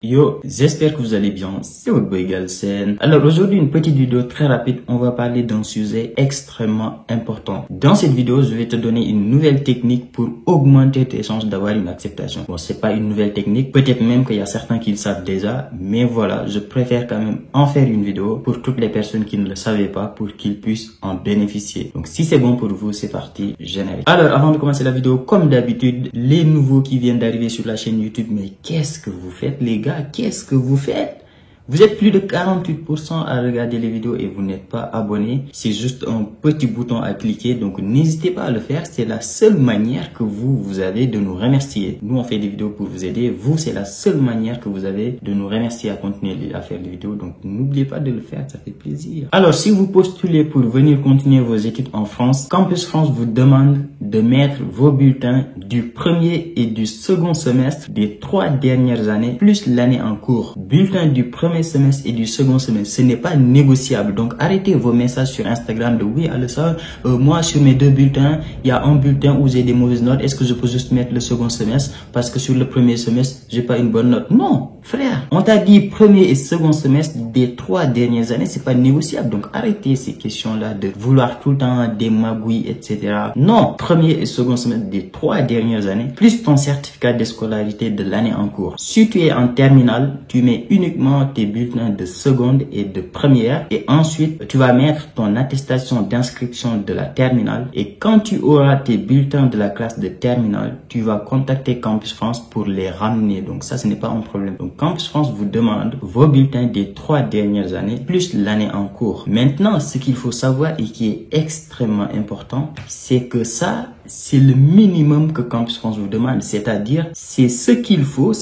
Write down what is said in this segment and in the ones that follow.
Yo, j'espère que vous allez bien, c'est votre boy Galsen. Alors aujourd'hui une petite vidéo très rapide, on va parler d'un sujet extrêmement important. Dans cette vidéo, je vais te donner une nouvelle technique pour augmenter tes chances d'avoir une acceptation. Bon, c'est pas une nouvelle technique, peut-être même qu'il y a certains qui le savent déjà, mais voilà, je préfère quand même en faire une vidéo pour toutes les personnes qui ne le savaient pas, pour qu'ils puissent en bénéficier. Donc si c'est bon pour vous, c'est parti, générique. Alors avant de commencer la vidéo, comme d'habitude, les nouveaux qui viennent d'arriver sur la chaîne YouTube, mais qu'est-ce que vous faites les gars? Qu'est-ce que vous faites? Vous êtes plus de 48% à regarder les vidéos et vous n'êtes pas abonné. C'est juste un petit bouton à cliquer. Donc, n'hésitez pas à le faire. C'est la seule manière que vous avez de nous remercier. Nous, on fait des vidéos pour vous aider. Vous, c'est la seule manière que vous avez de nous remercier à continuer à faire des vidéos. Donc, n'oubliez pas de le faire. Ça fait plaisir. Alors, si vous postulez pour venir continuer vos études en France, Campus France vous demande de mettre vos bulletins du premier et du second semestre des 3 dernières années, plus l'année en cours. Bulletin du premier semestre et du second semestre, ce n'est pas négociable. Donc arrêtez vos messages sur Instagram de oui, moi sur mes 2 bulletins, il y a un bulletin où j'ai des mauvaises notes, est-ce que je peux juste mettre le second semestre parce que sur le premier semestre j'ai pas une bonne note? Non frère, on t'a dit premier et second semestre des 3 dernières années, c'est pas négociable. Donc arrêtez ces questions là de vouloir tout le temps des magouilles, etc. Non, premier et second semestre des 3 dernières années plus ton certificat de scolarité de l'année en cours. Si tu es en terminale, tu mets uniquement tes bulletins de seconde et de première, et ensuite tu vas mettre ton attestation d'inscription de la terminale, et quand tu auras tes bulletins de la classe de terminale, tu vas contacter Campus France pour les ramener. Donc ça, ce n'est pas un problème. Donc Campus France vous demande vos bulletins des 3 dernières années plus l'année en cours. Maintenant, ce qu'il faut savoir et qui est extrêmement important, c'est que ça, c'est le minimum que Campus France vous demande, c'est-à-dire c'est ce qu'il faut,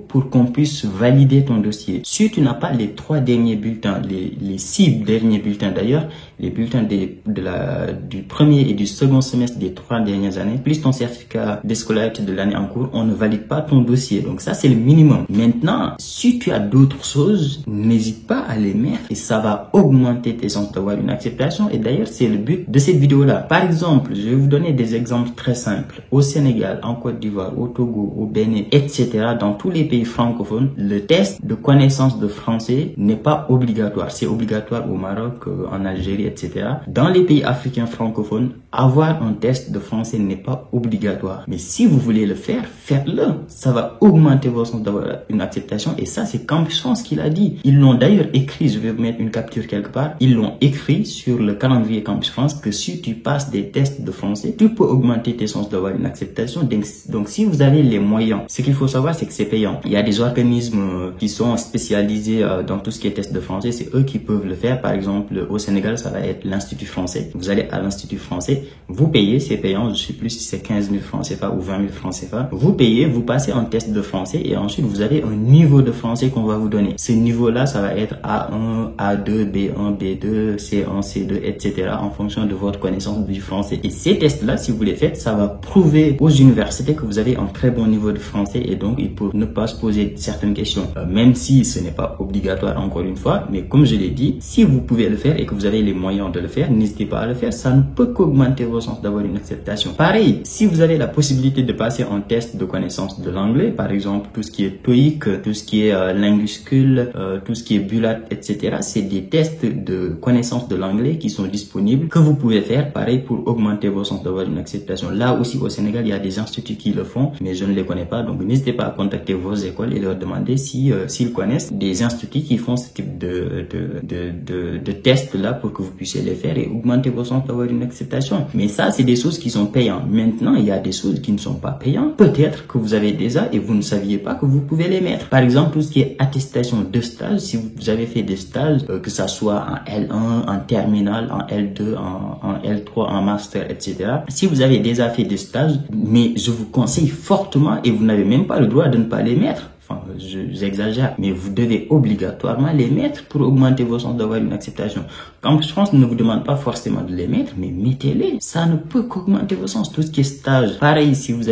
pour qu'on puisse valider ton dossier. Si tu n'as pas les 3 derniers bulletins, les 6 derniers bulletins d'ailleurs, les bulletins du premier et du second semestre des 3 dernières années, plus ton certificat de scolarité de l'année en cours, on ne valide pas ton dossier. Donc ça, c'est le minimum. Maintenant, si tu as d'autres choses, n'hésite pas à les mettre et ça va augmenter tes chances d'avoir une acceptation. Et d'ailleurs, c'est le but de cette vidéo-là. Par exemple, je vais vous donner des exemples très simples. Au Sénégal, en Côte d'Ivoire, au Togo, au Bénin, etc., dans tous les pays francophones, le test de connaissance de français n'est pas obligatoire. C'est obligatoire au Maroc, en Algérie, etc. Dans les pays africains francophones, avoir un test de français n'est pas obligatoire. Mais si vous voulez le faire, faites-le. Ça va augmenter vos chances d'avoir une acceptation. Et ça, c'est Campus France qui l'a dit. Ils l'ont d'ailleurs écrit, je vais vous mettre une capture quelque part. Ils l'ont écrit sur le calendrier Campus France que si tu passes des tests de français, tu peux augmenter tes chances d'avoir une acceptation. Donc si vous avez les moyens, ce qu'il faut savoir, c'est que c'est payant. Il y a des organismes qui sont spécialisés dans tout ce qui est test de français. C'est eux qui peuvent le faire. Par exemple, au Sénégal, ça va être l'Institut français. Vous allez à l'Institut français, vous payez, c'est payant. Je sais plus si c'est 15 000 francs CFA ou 20 000 francs CFA. Vous payez, vous passez un test de français et ensuite vous avez un niveau de français qu'on va vous donner. Ce niveau-là, ça va être A1, A2, B1, B2, C1, C2, etc. en fonction de votre connaissance du français. Et ces tests-là, si vous les faites, ça va prouver aux universités que vous avez un très bon niveau de français et donc ils peuvent ne pas se poser certaines questions, même si ce n'est pas obligatoire encore une fois. Mais comme je l'ai dit, si vous pouvez le faire et que vous avez les moyens de le faire, n'hésitez pas à le faire. Ça ne peut qu'augmenter vos chances d'avoir une acceptation. Pareil, si vous avez la possibilité de passer un test de connaissance de l'anglais, par exemple tout ce qui est TOEIC, tout ce qui est Linguiscule, tout ce qui est BULAT, etc. C'est des tests de connaissance de l'anglais qui sont disponibles, que vous pouvez faire, pareil, pour augmenter vos chances d'avoir une acceptation. Là aussi au Sénégal, il y a des instituts qui le font, mais je ne les connais pas. Donc n'hésitez pas à contacter vos écoles et leur demander s'ils connaissent des instituts qui font ce type de tests là pour que vous puissiez les faire et augmenter vos chances d'avoir une acceptation. Mais ça, c'est des choses qui sont payantes. Maintenant, il y a des choses qui ne sont pas payantes. Peut-être que vous avez déjà et vous ne saviez pas que vous pouvez les mettre. Par exemple, tout ce qui est attestation de stage, si vous avez fait des stages, que ça soit en L1, en terminale, en L2, en L3, en master, etc. Si vous avez déjà fait des stages, mais je vous conseille fortement, et vous n'avez même pas le droit de ne pas les mettre. Enfin, j'exagère, mais vous devez obligatoirement les mettre pour augmenter vos chances d'avoir une acceptation. Campus France ne vous demande pas forcément de les mettre, mais mettez-les. Ça ne peut qu'augmenter vos chances. Tout ce qui est stage. Pareil, si vous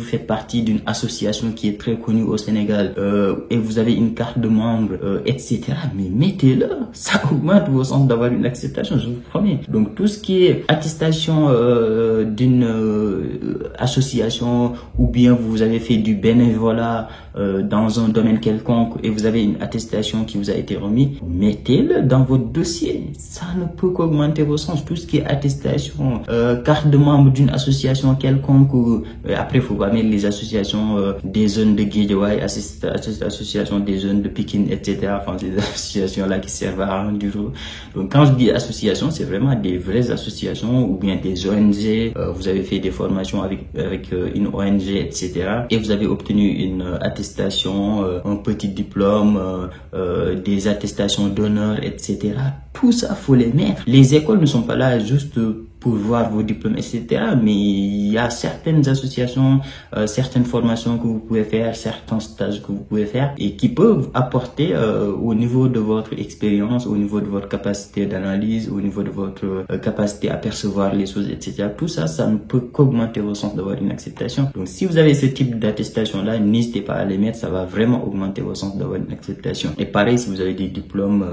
faites partie d'une association qui est très connue au Sénégal, et vous avez une carte de membre, etc., mais mettez-le. Ça augmente vos chances d'avoir une acceptation, je vous promets. Donc, tout ce qui est attestation d'une association, ou bien vous avez fait du bénévolat, dans un domaine quelconque et vous avez une attestation qui vous a été remise, mettez-le dans votre dossier. Ça ne peut qu'augmenter vos chances. Tout ce qui est attestation, carte de membre d'une association quelconque, après il faut pas mettre les associations des jeunes de Guédiawaye, association des jeunes de Pikine, etc. Enfin, ces associations-là qui servent à rien du tout. Donc quand je dis association, c'est vraiment des vraies associations ou bien des ONG. Vous avez fait des formations avec une ONG, etc. Et vous avez obtenu une attestation, un petit diplôme, des attestations d'honneur, etc. Tout ça, faut les mettre. Les écoles ne sont pas là juste pour voir vos diplômes, etc. Mais il y a certaines associations, certaines formations que vous pouvez faire, certains stages que vous pouvez faire et qui peuvent apporter au niveau de votre expérience, au niveau de votre capacité d'analyse, au niveau de votre capacité à percevoir les choses, etc. Tout ça, ça ne peut qu'augmenter vos chances d'avoir une acceptation. Donc, si vous avez ce type d'attestation-là, n'hésitez pas à les mettre. Ça va vraiment augmenter vos chances d'avoir une acceptation. Et pareil, si vous avez des diplômes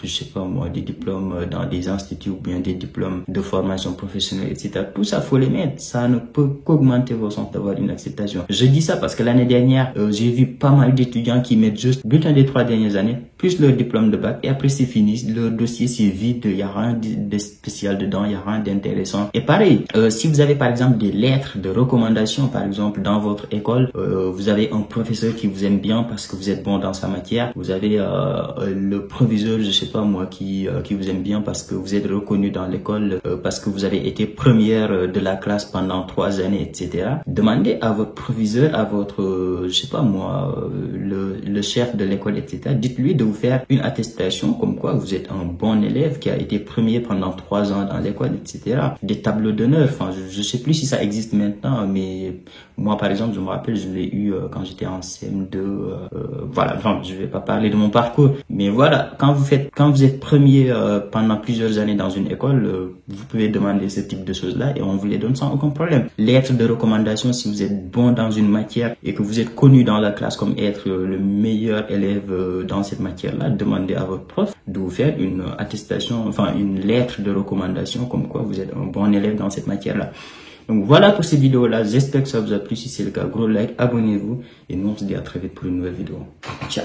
je sais pas moi, des diplômes dans des instituts ou bien des diplômes de formation professionnelle, etc. Tout ça, faut les mettre. Ça ne peut qu'augmenter vos chances d'avoir une acceptation. Je dis ça parce que l'année dernière, j'ai vu pas mal d'étudiants qui mettent juste bulletin des 3 dernières années, plus leur diplôme de bac, et après c'est fini. Leur dossier, c'est vide. Il y a rien de spécial dedans, il y a rien d'intéressant. Et pareil, si vous avez par exemple des lettres de recommandation, par exemple, dans votre école, vous avez un professeur qui vous aime bien parce que vous êtes bon dans sa matière. Vous avez le proviseur, je sais pas moi, qui vous aime bien parce que vous êtes reconnu dans l'école, parce que vous avez été première de la classe pendant 3 années, etc. Demandez à votre proviseur, à votre, je sais pas moi, le chef de l'école, etc. Dites-lui de vous faire une attestation comme quoi vous êtes un bon élève qui a été premier pendant 3 ans dans l'école, etc. Des tableaux d'honneur. Enfin, je sais plus si ça existe maintenant, mais moi, par exemple, je me rappelle, je l'ai eu quand j'étais en CM2. Voilà, enfin, je vais pas parler de mon parcours, mais voilà, quand vous êtes premier pendant plusieurs années dans une école, vous pouvez demander ce type de choses-là et on vous les donne sans aucun problème. Lettre de recommandation, si vous êtes bon dans une matière et que vous êtes connu dans la classe comme être le meilleur élève dans cette matière-là, demandez à votre prof de vous faire une attestation, enfin une lettre de recommandation comme quoi vous êtes un bon élève dans cette matière-là. Donc voilà pour cette vidéo-là, j'espère que ça vous a plu. Si c'est le cas, gros like, abonnez-vous et nous on se dit à très vite pour une nouvelle vidéo. Ciao.